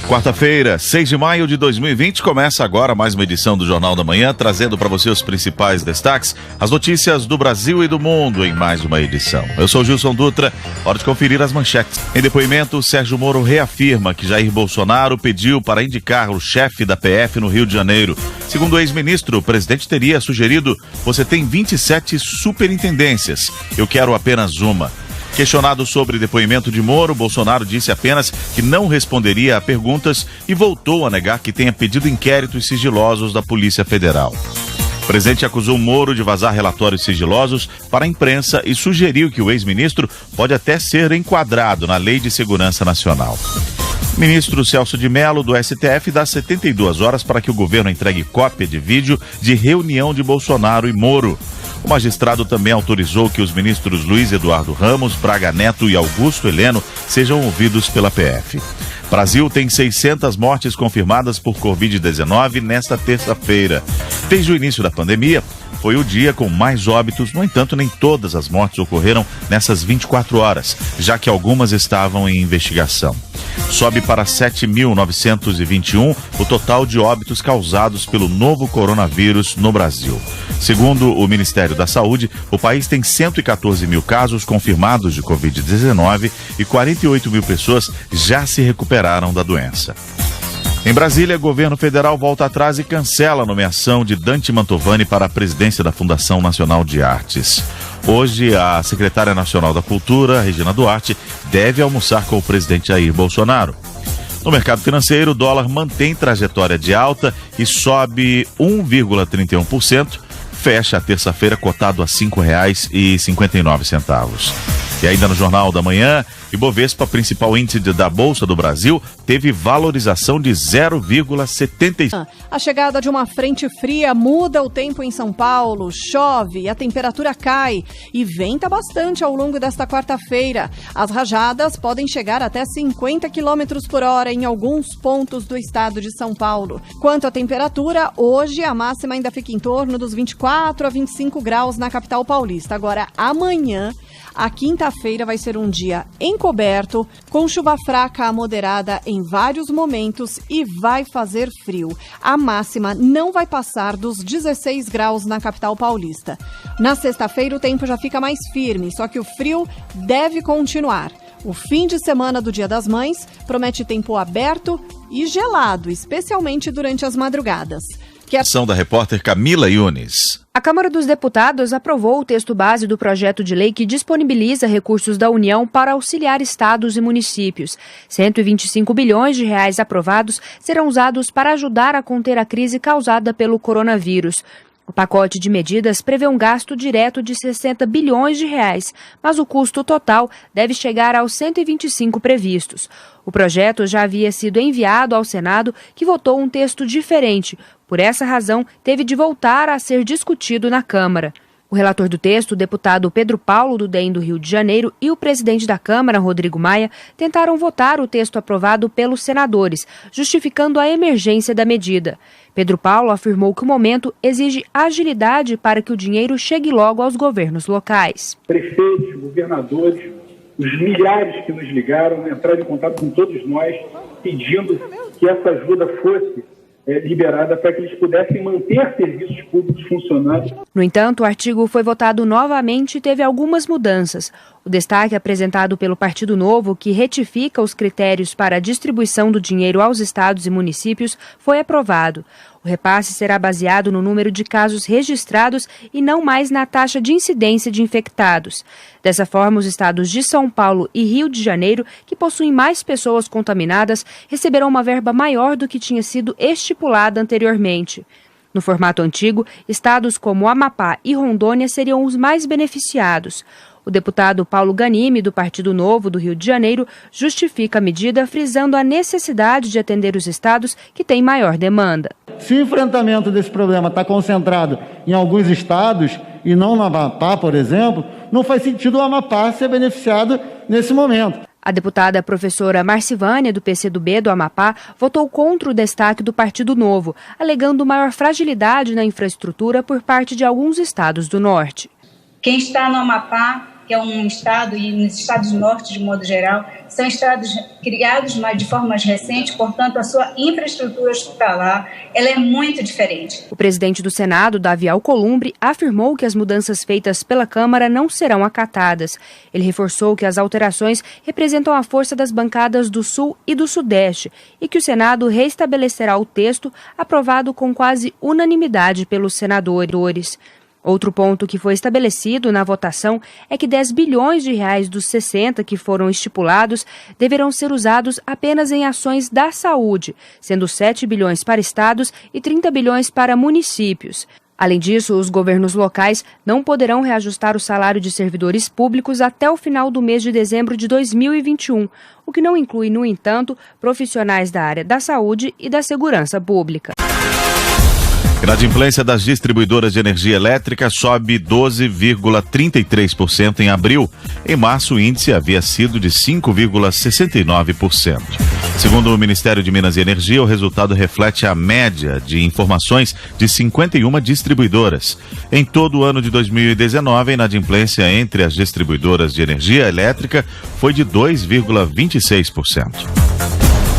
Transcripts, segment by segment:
Quarta-feira, 6 de maio de 2020, começa agora mais uma edição do Jornal da Manhã, trazendo para você os principais destaques, as notícias do Brasil e do mundo em mais uma edição. Eu sou Gilson Dutra, hora de conferir as manchetes. Em depoimento, Sérgio Moro reafirma que Jair Bolsonaro pediu para indicar o chefe da PF no Rio de Janeiro. Segundo o ex-ministro, o presidente teria sugerido: você tem 27 superintendências, eu quero apenas uma. Questionado sobre depoimento de Moro, Bolsonaro disse apenas que não responderia a perguntas e voltou a negar que tenha pedido inquéritos sigilosos da Polícia Federal. O presidente acusou Moro de vazar relatórios sigilosos para a imprensa e sugeriu que o ex-ministro pode até ser enquadrado na Lei de Segurança Nacional. O ministro Celso de Mello, do STF, dá 72 horas para que o governo entregue cópia de vídeo de reunião de Bolsonaro e Moro. O magistrado também autorizou que os ministros Luiz Eduardo Ramos, Braga Neto e Augusto Heleno sejam ouvidos pela PF. Brasil tem 600 mortes confirmadas por Covid-19 nesta terça-feira. Desde o início da pandemia, foi o dia com mais óbitos, no entanto, nem todas as mortes ocorreram nessas 24 horas, já que algumas estavam em investigação. Sobe para 7.921 o total de óbitos causados pelo novo coronavírus no Brasil. Segundo o Ministério da Saúde, o país tem 114 mil casos confirmados de Covid-19 e 48 mil pessoas já se recuperaram da doença. Em Brasília, o governo federal volta atrás e cancela a nomeação de Dante Mantovani para a presidência da Fundação Nacional de Artes. Hoje, a secretária nacional da Cultura, Regina Duarte, deve almoçar com o presidente Jair Bolsonaro. No mercado financeiro, o dólar mantém trajetória de alta e sobe 1,31%, fecha a terça-feira cotado a R$ 5,59. E ainda no Jornal da Manhã, Ibovespa, principal índice da Bolsa do Brasil, teve valorização de 0,75. A chegada de uma frente fria muda o tempo em São Paulo, chove, a temperatura cai e venta bastante ao longo desta quarta-feira. As rajadas podem chegar até 50 km por hora em alguns pontos do estado de São Paulo. Quanto à temperatura, hoje a máxima ainda fica em torno dos 24 a 25 graus na capital paulista. Agora, amanhã, a quinta-feira vai ser um dia encoberto, com chuva fraca a moderada em vários momentos e vai fazer frio. A máxima não vai passar dos 16 graus na capital paulista. Na sexta-feira o tempo já fica mais firme, só que o frio deve continuar. O fim de semana do Dia das Mães promete tempo aberto e gelado, especialmente durante as madrugadas. Ação da repórter Camila Yunes. A Câmara dos Deputados aprovou o texto base do projeto de lei que disponibiliza recursos da União para auxiliar estados e municípios. 125 bilhões de reais aprovados serão usados para ajudar a conter a crise causada pelo coronavírus. O pacote de medidas prevê um gasto direto de 60 bilhões de reais, mas o custo total deve chegar aos 125 previstos. O projeto já havia sido enviado ao Senado, que votou um texto diferente. Por essa razão, teve de voltar a ser discutido na Câmara. O relator do texto, o deputado Pedro Paulo, do DEM do Rio de Janeiro, e o presidente da Câmara, Rodrigo Maia, tentaram votar o texto aprovado pelos senadores, justificando a emergência da medida. Pedro Paulo afirmou que o momento exige agilidade para que o dinheiro chegue logo aos governos locais. Prefeitos, governadores, os milhares que nos ligaram, entraram em contato com todos nós, pedindo que essa ajuda fosse liberada para que eles pudessem manter serviços públicos funcionando. No entanto, o artigo foi votado novamente e teve algumas mudanças. O destaque apresentado pelo Partido Novo, que retifica os critérios para a distribuição do dinheiro aos estados e municípios, foi aprovado. O repasse será baseado no número de casos registrados e não mais na taxa de incidência de infectados. Dessa forma, os estados de São Paulo e Rio de Janeiro, que possuem mais pessoas contaminadas, receberão uma verba maior do que tinha sido estipulada anteriormente. No formato antigo, estados como Amapá e Rondônia seriam os mais beneficiados. O deputado Paulo Ganimi, do Partido Novo do Rio de Janeiro, justifica a medida frisando a necessidade de atender os estados que têm maior demanda. Se o enfrentamento desse problema está concentrado em alguns estados e não no Amapá, por exemplo, não faz sentido o Amapá ser beneficiado nesse momento. A deputada professora Marcivânia, do PCdoB do Amapá, votou contra o destaque do Partido Novo, alegando maior fragilidade na infraestrutura por parte de alguns estados do norte. Quem está no Amapá que é um estado, e nos estados do norte, de modo geral, são estados criados de forma mais recente, portanto, a sua infraestrutura hospitalar ela é muito diferente. O presidente do Senado, Davi Alcolumbre, afirmou que as mudanças feitas pela Câmara não serão acatadas. Ele reforçou que as alterações representam a força das bancadas do Sul e do Sudeste e que o Senado reestabelecerá o texto aprovado com quase unanimidade pelos senadores. Outro ponto que foi estabelecido na votação é que 10 bilhões de reais dos 60 que foram estipulados deverão ser usados apenas em ações da saúde, sendo 7 bilhões para estados e 30 bilhões para municípios. Além disso, os governos locais não poderão reajustar o salário de servidores públicos até o final do mês de dezembro de 2021, o que não inclui, no entanto, profissionais da área da saúde e da segurança pública. Inadimplência das distribuidoras de energia elétrica sobe 12,33% em abril. Em março, o índice havia sido de 5,69%. Segundo o Ministério de Minas e Energia, o resultado reflete a média de informações de 51 distribuidoras. Em todo o ano de 2019, a inadimplência entre as distribuidoras de energia elétrica foi de 2,26%.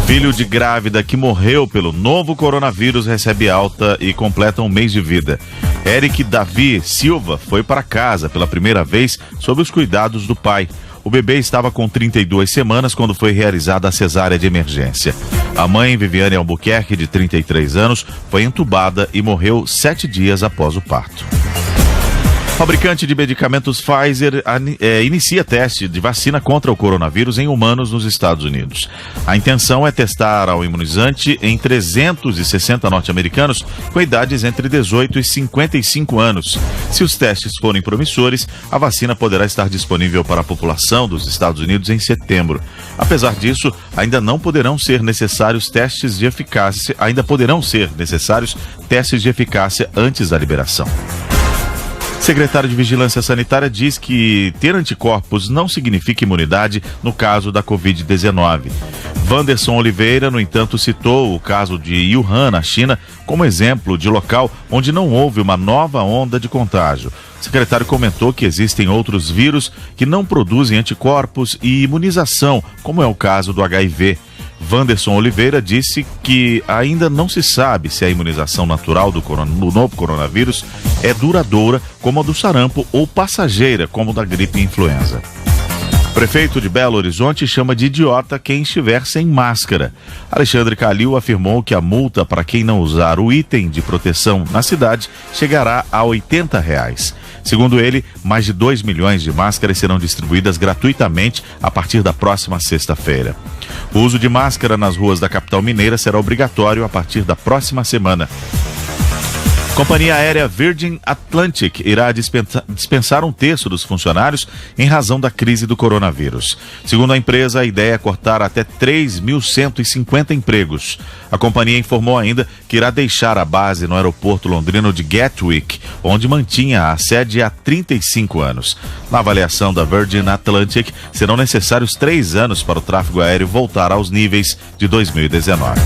Filho de grávida que morreu pelo novo coronavírus recebe alta e completa um mês de vida. Eric Davi Silva foi para casa pela primeira vez sob os cuidados do pai. O bebê estava com 32 semanas quando foi realizada a cesárea de emergência. A mãe, Viviane Albuquerque, de 33 anos, foi entubada e morreu 7 dias após o parto. Fabricante de medicamentos Pfizer inicia teste de vacina contra o coronavírus em humanos nos Estados Unidos. A intenção é testar ao imunizante em 360 norte-americanos com idades entre 18 e 55 anos. Se os testes forem promissores, a vacina poderá estar disponível para a população dos Estados Unidos em setembro. Apesar disso, ainda poderão ser necessários testes de eficácia antes da liberação. Secretário de Vigilância Sanitária diz que ter anticorpos não significa imunidade no caso da Covid-19. Wanderson Oliveira, no entanto, citou o caso de Wuhan, na China, como exemplo de local onde não houve uma nova onda de contágio. O secretário comentou que existem outros vírus que não produzem anticorpos e imunização, como é o caso do HIV. Wanderson Oliveira disse que ainda não se sabe se a imunização natural do novo coronavírus é duradoura, como a do sarampo, ou passageira, como da gripe influenza. O prefeito de Belo Horizonte chama de idiota quem estiver sem máscara. Alexandre Calil afirmou que a multa para quem não usar o item de proteção na cidade chegará a R$ 80. Segundo ele, mais de 2 milhões de máscaras serão distribuídas gratuitamente a partir da próxima sexta-feira. O uso de máscara nas ruas da capital mineira será obrigatório a partir da próxima semana. Companhia aérea Virgin Atlantic irá dispensar 1/3 dos funcionários em razão da crise do coronavírus. Segundo a empresa, a ideia é cortar até 3.150 empregos. A companhia informou ainda que irá deixar a base no aeroporto londrino de Gatwick, onde mantinha a sede há 35 anos. Na avaliação da Virgin Atlantic, serão necessários 3 anos para o tráfego aéreo voltar aos níveis de 2019.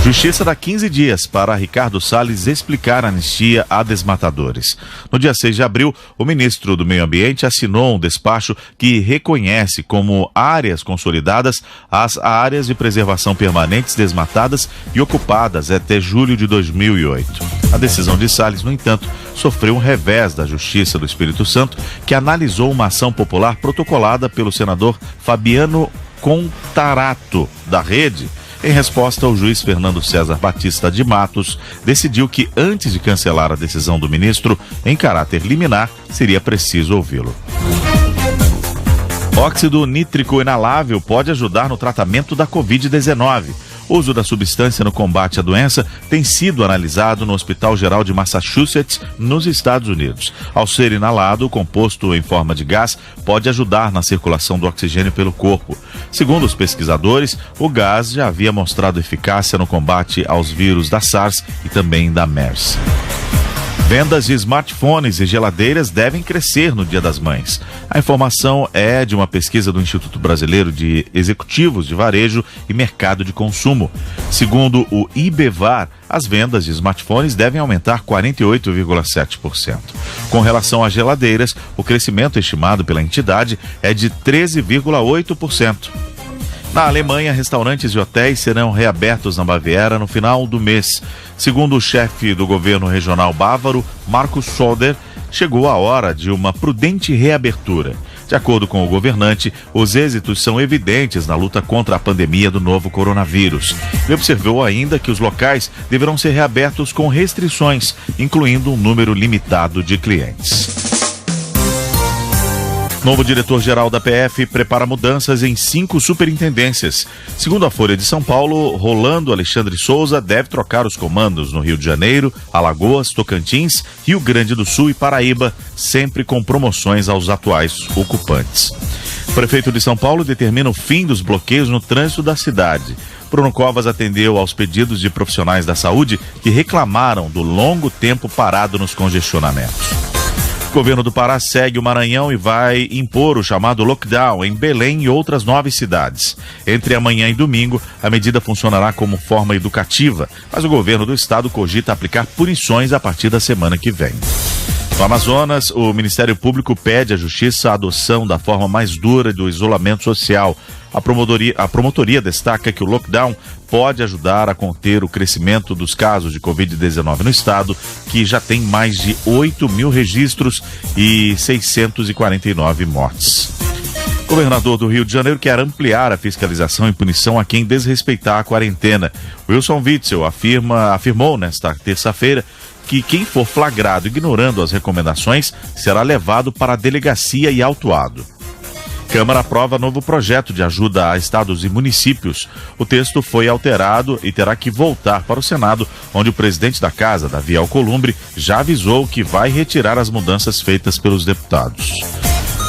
Justiça dá 15 dias para Ricardo Salles explicar a anistia a desmatadores. No dia 6 de abril, o ministro do Meio Ambiente assinou um despacho que reconhece como áreas consolidadas as áreas de preservação permanentes desmatadas e ocupadas até julho de 2008. A decisão de Salles, no entanto, sofreu um revés da Justiça do Espírito Santo, que analisou uma ação popular protocolada pelo senador Fabiano Contarato, da Rede. Em resposta, o juiz Fernando César Batista de Matos decidiu que, antes de cancelar a decisão do ministro em caráter liminar, seria preciso ouvi-lo. Óxido nítrico inalável pode ajudar no tratamento da Covid-19. O uso da substância no combate à doença tem sido analisado no Hospital Geral de Massachusetts, nos Estados Unidos. Ao ser inalado, o composto em forma de gás pode ajudar na circulação do oxigênio pelo corpo. Segundo os pesquisadores, o gás já havia mostrado eficácia no combate aos vírus da SARS e também da MERS. Vendas de smartphones e geladeiras devem crescer no Dia das Mães. A informação é de uma pesquisa do Instituto Brasileiro de Executivos de Varejo e Mercado de Consumo. Segundo o IBEVAR, as vendas de smartphones devem aumentar 48,7%. Com relação às geladeiras, o crescimento estimado pela entidade é de 13,8%. Na Alemanha, restaurantes e hotéis serão reabertos na Baviera no final do mês. Segundo o chefe do governo regional bávaro, Markus Söder, chegou a hora de uma prudente reabertura. De acordo com o governante, os êxitos são evidentes na luta contra a pandemia do novo coronavírus. Ele observou ainda que os locais deverão ser reabertos com restrições, incluindo um número limitado de clientes. Novo diretor-geral da PF prepara mudanças em 5 superintendências. Segundo a Folha de São Paulo, Rolando Alexandre Souza deve trocar os comandos no Rio de Janeiro, Alagoas, Tocantins, Rio Grande do Sul e Paraíba, sempre com promoções aos atuais ocupantes. O prefeito de São Paulo determina o fim dos bloqueios no trânsito da cidade. Bruno Covas atendeu aos pedidos de profissionais da saúde que reclamaram do longo tempo parado nos congestionamentos. O governo do Pará segue o Maranhão e vai impor o chamado lockdown em Belém e outras 9 cidades. Entre amanhã e domingo, a medida funcionará como forma educativa, mas o governo do estado cogita aplicar punições a partir da semana que vem. No Amazonas, o Ministério Público pede à Justiça a adoção da forma mais dura do isolamento social. A promotoria destaca que o lockdown pode ajudar a conter o crescimento dos casos de Covid-19 no estado, que já tem mais de 8 mil registros e 649 mortes. O governador do Rio de Janeiro quer ampliar a fiscalização e punição a quem desrespeitar a quarentena. Wilson Witzel afirmou nesta terça-feira que quem for flagrado ignorando as recomendações será levado para a delegacia e autuado. Câmara aprova novo projeto de ajuda a estados e municípios. O texto foi alterado e terá que voltar para o Senado, onde o presidente da casa, Davi Alcolumbre, já avisou que vai retirar as mudanças feitas pelos deputados.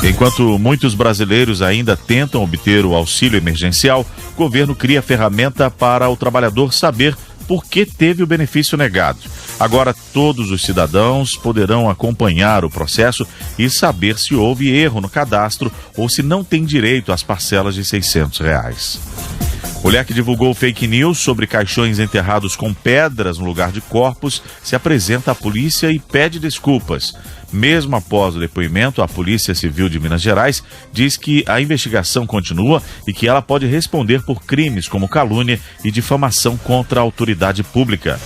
Enquanto muitos brasileiros ainda tentam obter o auxílio emergencial, o governo cria ferramenta para o trabalhador saber por que teve o benefício negado. Agora, todos os cidadãos poderão acompanhar o processo e saber se houve erro no cadastro ou se não tem direito às parcelas de R$600. Mulher que divulgou fake news sobre caixões enterrados com pedras no lugar de corpos se apresenta à polícia e pede desculpas. Mesmo após o depoimento, a Polícia Civil de Minas Gerais diz que a investigação continua e que ela pode responder por crimes como calúnia e difamação contra a autoridade pública.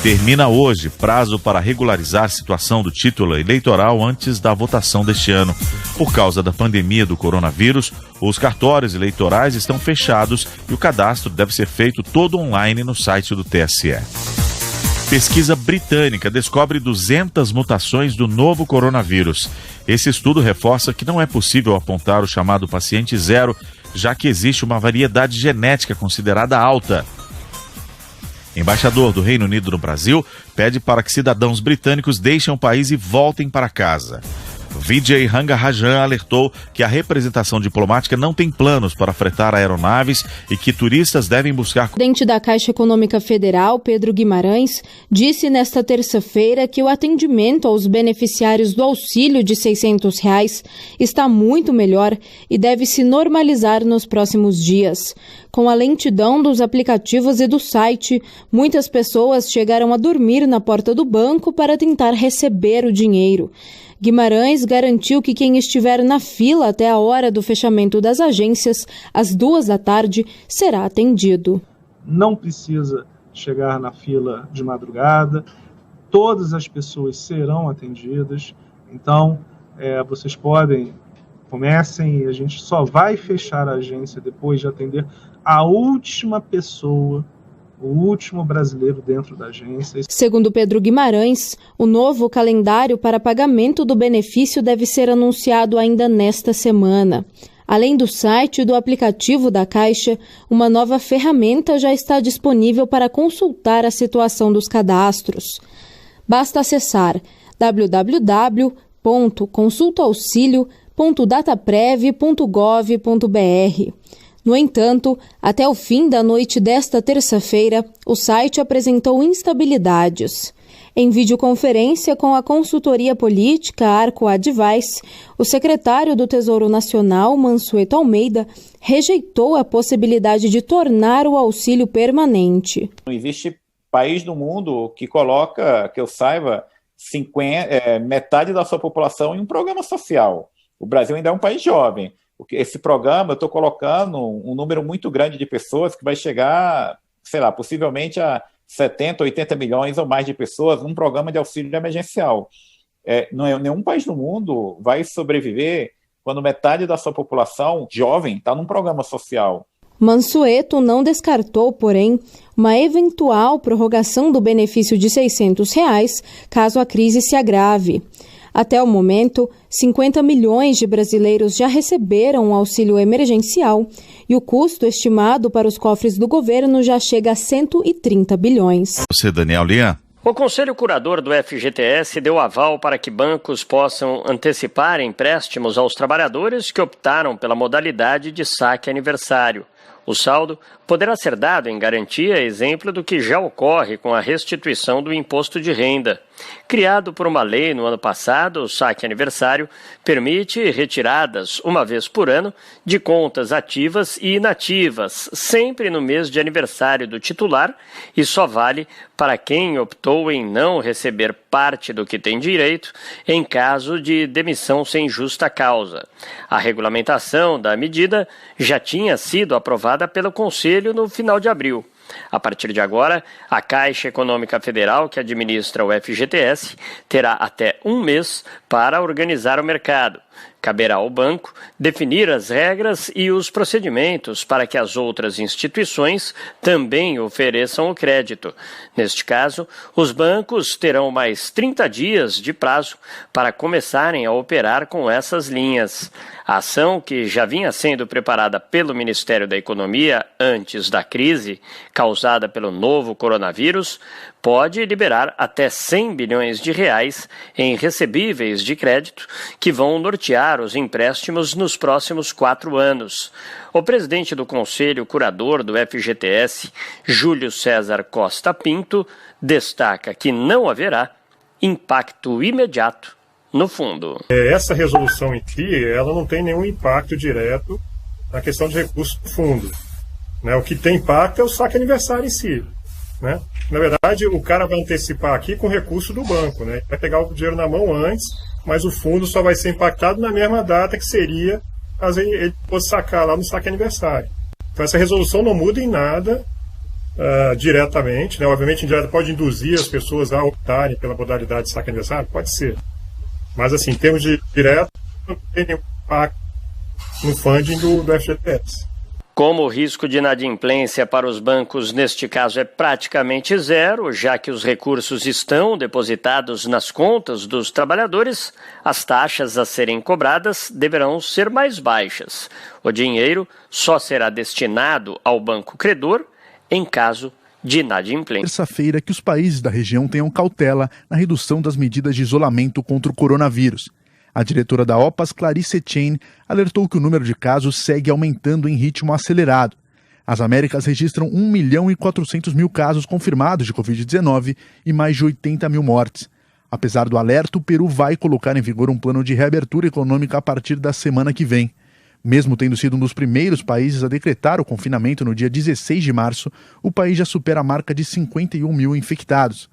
Termina hoje prazo para regularizar a situação do título eleitoral antes da votação deste ano. Por causa da pandemia do coronavírus, os cartórios eleitorais estão fechados e o cadastro deve ser feito todo online no site do TSE. Pesquisa britânica descobre 200 mutações do novo coronavírus. Esse estudo reforça que não é possível apontar o chamado paciente zero, já que existe uma variedade genética considerada alta. Embaixador do Reino Unido no Brasil pede para que cidadãos britânicos deixem o país e voltem para casa. Vijay Rangarajan alertou que a representação diplomática não tem planos para fretar aeronaves e que turistas devem buscar... O presidente da Caixa Econômica Federal, Pedro Guimarães, disse nesta terça-feira que o atendimento aos beneficiários do auxílio de R$600 está muito melhor e deve se normalizar nos próximos dias. Com a lentidão dos aplicativos e do site, muitas pessoas chegaram a dormir na porta do banco para tentar receber o dinheiro. Guimarães garantiu que quem estiver na fila até a hora do fechamento das agências, às 2h, será atendido. Não precisa chegar na fila de madrugada, todas as pessoas serão atendidas, então vocês comecem e a gente só vai fechar a agência depois de atender a última pessoa, o último brasileiro dentro da agência. Segundo Pedro Guimarães, o novo calendário para pagamento do benefício deve ser anunciado ainda nesta semana. Além do site e do aplicativo da Caixa, uma nova ferramenta já está disponível para consultar a situação dos cadastros. Basta acessar www.consultaauxilio.dataprev.gov.br. No entanto, até o fim da noite desta terça-feira, o site apresentou instabilidades. Em videoconferência com a consultoria política Arco Advice, o secretário do Tesouro Nacional, Mansueto Almeida, rejeitou a possibilidade de tornar o auxílio permanente. Não existe país do mundo que coloca, que eu saiba, metade da sua população em um programa social. O Brasil ainda é um país jovem. Esse programa, eu estou colocando um número muito grande de pessoas que vai chegar, possivelmente a 70, 80 milhões ou mais de pessoas num programa de auxílio emergencial. Nenhum país do mundo vai sobreviver quando metade da sua população jovem está num programa social. Mansueto não descartou, porém, uma eventual prorrogação do benefício de R$ 600 caso a crise se agrave. Até o momento, 50 milhões de brasileiros já receberam o auxílio emergencial e o custo estimado para os cofres do governo já chega a 130 bilhões. Você, Daniel Lian. O Conselho Curador do FGTS deu aval para que bancos possam antecipar empréstimos aos trabalhadores que optaram pela modalidade de saque aniversário. O saldo poderá ser dado em garantia, exemplo do que já ocorre com a restituição do imposto de renda. Criado por uma lei no ano passado, o saque aniversário permite retiradas uma vez por ano de contas ativas e inativas, sempre no mês de aniversário do titular, e só vale para quem optou em não receber parte do que tem direito em caso de demissão sem justa causa. A regulamentação da medida já tinha sido aprovada pelo Conselho no final de abril. A partir de agora, a Caixa Econômica Federal, que administra o FGTS, terá até um mês para organizar o mercado. Caberá ao banco definir as regras e os procedimentos para que as outras instituições também ofereçam o crédito. Neste caso, os bancos terão mais 30 dias de prazo para começarem a operar com essas linhas. A ação, que já vinha sendo preparada pelo Ministério da Economia antes da crise causada pelo novo coronavírus, pode liberar até 100 bilhões de reais em recebíveis de crédito que vão nortear os empréstimos nos próximos 4 anos. O presidente do Conselho Curador do FGTS, Júlio César Costa Pinto, destaca que não haverá impacto imediato no fundo. Essa resolução em si, ela não tem nenhum impacto direto na questão de recursos do fundo. O que tem impacto é o saque aniversário em si. Na verdade, o cara vai antecipar aqui com recurso do banco. Vai pegar o dinheiro na mão antes, mas o fundo só vai ser impactado na mesma data que seria caso ele fosse sacar lá no saque aniversário. Então essa resolução não muda em nada diretamente. Obviamente, indireta pode induzir as pessoas a optarem pela modalidade de saque aniversário? Pode ser. Mas, assim, em termos de direto, não tem nenhum impacto no funding do FGTS. Como o risco de inadimplência para os bancos neste caso é praticamente zero, já que os recursos estão depositados nas contas dos trabalhadores, as taxas a serem cobradas deverão ser mais baixas. O dinheiro só será destinado ao banco credor em caso de inadimplência. Terça-feira que os países da região tenham cautela na redução das medidas de isolamento contra o coronavírus. A diretora da OPAS, Clarice Chen, alertou que o número de casos segue aumentando em ritmo acelerado. As Américas registram 1.400.000 casos confirmados de Covid-19 e mais de 80 mil mortes. Apesar do alerta, o Peru vai colocar em vigor um plano de reabertura econômica a partir da semana que vem. Mesmo tendo sido um dos primeiros países a decretar o confinamento no dia 16 de março, o país já supera a marca de 51 mil infectados.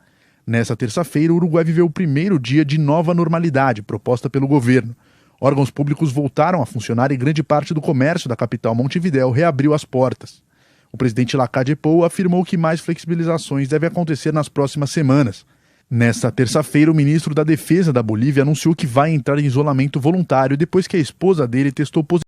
Nessa terça-feira, o Uruguai viveu o primeiro dia de nova normalidade proposta pelo governo. Órgãos públicos voltaram a funcionar e grande parte do comércio da capital Montevidéu reabriu as portas. O presidente Lacalle Pou afirmou que mais flexibilizações devem acontecer nas próximas semanas. Nesta terça-feira, o ministro da Defesa da Bolívia anunciou que vai entrar em isolamento voluntário depois que a esposa dele testou positivo